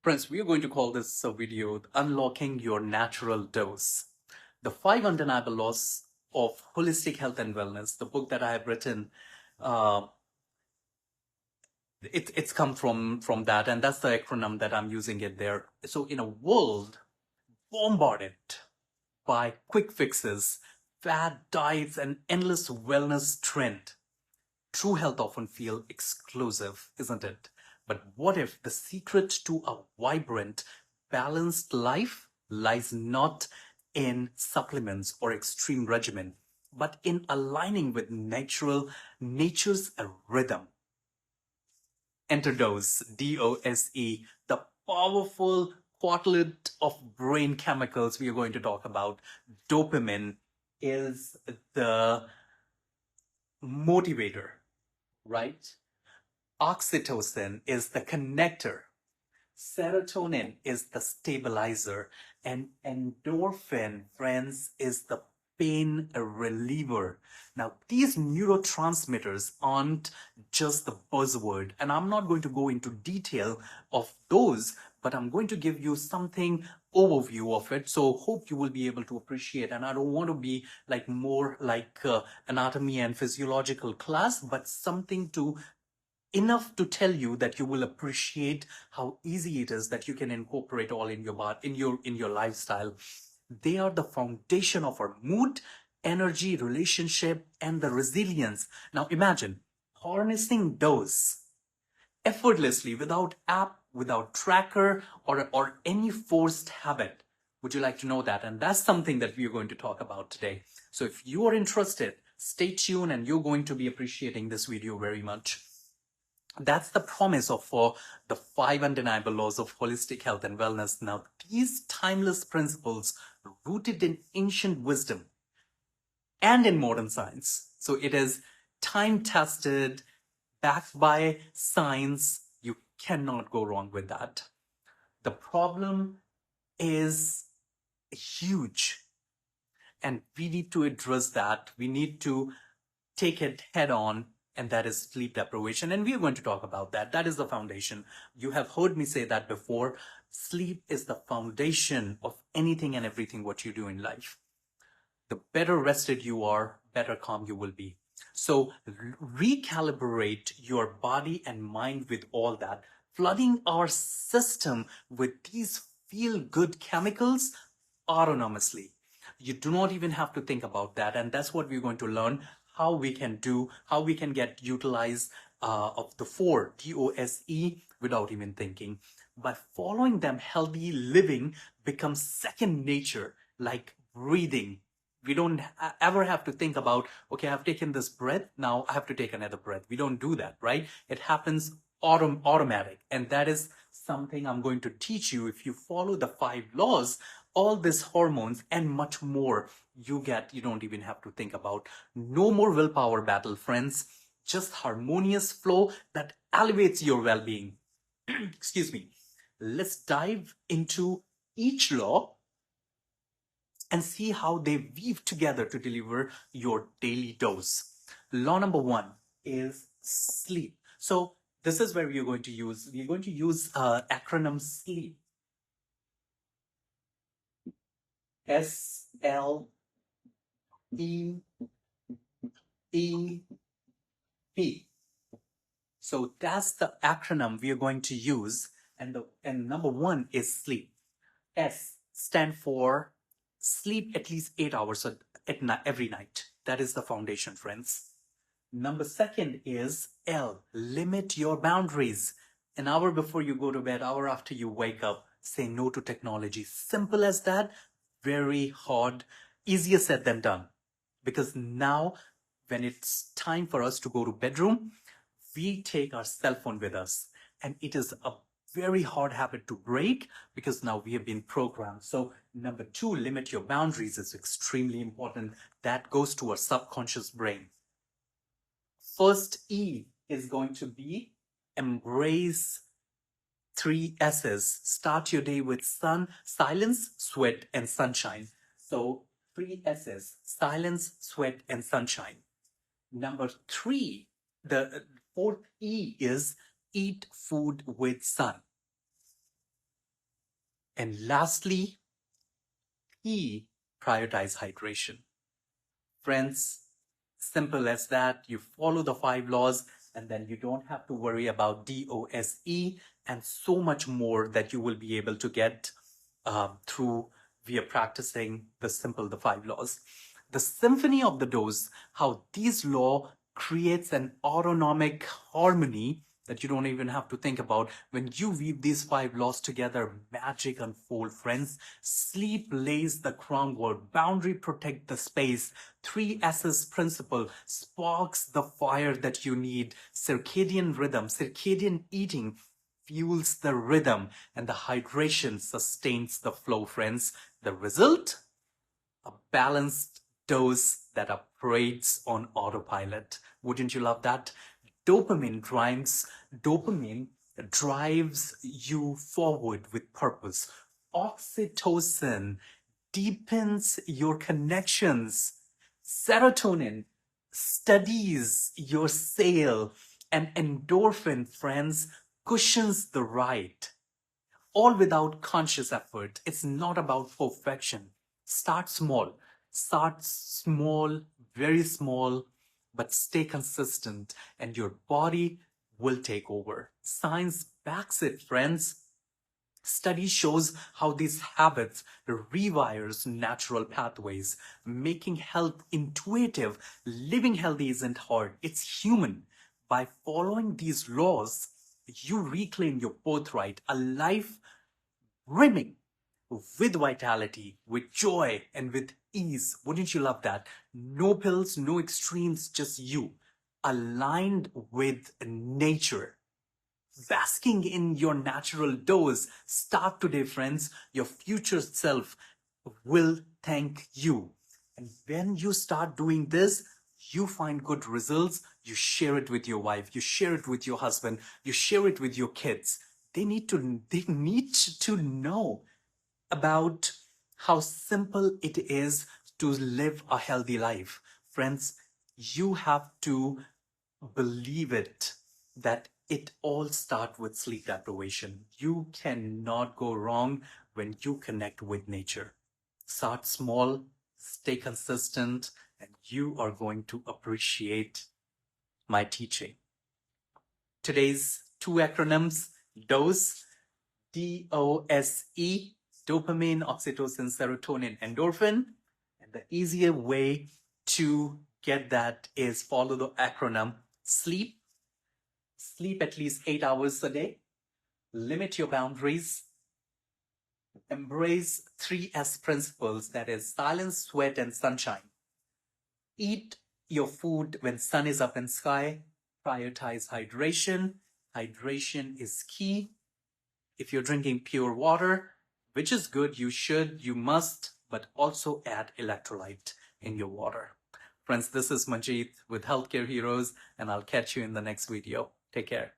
Friends, we are going to call this video Unlocking Your Natural Dose. The five undeniable laws of holistic health and wellness, the book that I have written, uh, it's come from that, and that's the acronym that I'm using it there. So in a world bombarded by quick fixes, fad diets, and endless wellness trend, true health often feel exclusive, isn't it? But what if the secret to a vibrant, balanced life lies not in supplements or extreme regimen, but in aligning with nature's rhythm? Enter dose, DOSE, the powerful quartet of brain chemicals we are going to talk about. Dopamine is the motivator, right? Oxytocin is the connector. Serotonin is the stabilizer. And endorphin, friends, is the pain reliever. Now, these neurotransmitters aren't just the buzzword, and I'm not going to go into detail of those, but I'm going to give you something overview of it. So hope you will be able to appreciate. And I don't want to be like more like anatomy and physiological class, but something to enough to tell you that you will appreciate how easy it is that you can incorporate all in your in your lifestyle. They are the foundation of our mood, energy, relationship, and the resilience. Now imagine harnessing those effortlessly without app, without tracker, or any forced habit. Would you like to know that? And that's something that we are going to talk about today. So if you are interested, stay tuned, and you're going to be appreciating this video very much. That's the promise of the five undeniable laws of holistic health and wellness. Now, these timeless principles rooted in ancient wisdom and in modern science. So it is time tested, backed by science. You cannot go wrong with that. The problem is huge, and we need to address that. We need to take it head on, and that is sleep deprivation. And we are going to talk about that. That is the foundation. You have heard me say that before. Sleep is the foundation of anything and everything what you do in life. The better rested you are, better calm you will be. So recalibrate your body and mind with all that. Flooding our system with these feel-good chemicals autonomously. You do not even have to think about that. And that's what we're going to learn, how we can get utilized of the four DOSE without even thinking. By following them, healthy living becomes second nature, like breathing. We don't ever have to think about, okay, I've taken this breath, now I have to take another breath. We don't do that, right? It happens automatic. And that is something I'm going to teach you. If you follow the five laws, all these hormones and much more you don't even have to think about. No more willpower battle, friends. Just harmonious flow that elevates your well-being. Excuse me. Let's dive into each law and see how they weave together to deliver your daily dose. Law number one is sleep. So this is where we're going to use acronym SLEEP. SLEEP. So that's the acronym we are going to use, and number one is sleep. S stand for sleep at least 8 hours every night. That is the foundation, friends. Number second is L, limit your boundaries. An hour before you go to bed, hour after you wake up, say no to technology. Simple as that, very hard, easier said than done. Because now, when it's time for us to go to bedroom, we take our cell phone with us. And it is a very hard habit to break because now we have been programmed. So number two, limit your boundaries is extremely important. That goes to our subconscious brain. First E is going to be embrace 3 S's. Start your day with silence, sweat, and sunshine. So 3 S's, silence, sweat, and sunshine. Number three, the fourth E is eat food with sun. And lastly, P, prioritize hydration. Friends, simple as that. You follow the 5 laws and then you don't have to worry about DOSE and so much more that you will be able to get through via practicing the 5 laws. The symphony of the dose, how these law creates an autonomic harmony that you don't even have to think about. When you weave these 5 laws together, magic unfold, friends. Sleep lays the groundwork, boundary protect the space, 3S's principle sparks the fire that you need, circadian rhythm, circadian eating fuels the rhythm, and the hydration sustains the flow, friends. The result? A balanced dose that operates on autopilot. Wouldn't you love that? Dopamine drives you forward with purpose. Oxytocin deepens your connections. Serotonin steadies your sail. And endorphin, friends, cushions the ride. All without conscious effort. It's not about perfection. Start small. Start small, very small, but stay consistent and your body will take over. Science backs it, friends. Study shows how these habits rewires natural pathways, making health intuitive. Living healthy isn't hard, it's human. By following these laws, you reclaim your birthright, a life brimming with vitality, with joy, and with ease. Wouldn't you love that? No pills, no extremes, just you, aligned with nature, basking in your natural dose. Start today, friends. Your future self will thank you. And when you start doing this, you find good results. You share it with your wife. You share it with your husband. You share it with your kids. They need to know about how simple it is to live a healthy life. Friends, you have to believe it that it all starts with sleep deprivation. You cannot go wrong when you connect with nature. Start small, stay consistent, and you are going to appreciate my teaching. Today's 2 acronyms: DOSE, DOSE, dopamine, oxytocin, serotonin, endorphin. And the easier way to get that is follow the acronym SLEEP. Sleep at least 8 hours a day. Limit your boundaries. Embrace 3S principles, that is silence, sweat, and sunshine. Eat your food when sun is up in sky. Prioritize hydration. Hydration is key. If you're drinking pure water, which is good, you must, but also add electrolyte in your water. Friends, this is Manjeet with Healthcare Heroes, and I'll catch you in the next video. Take care.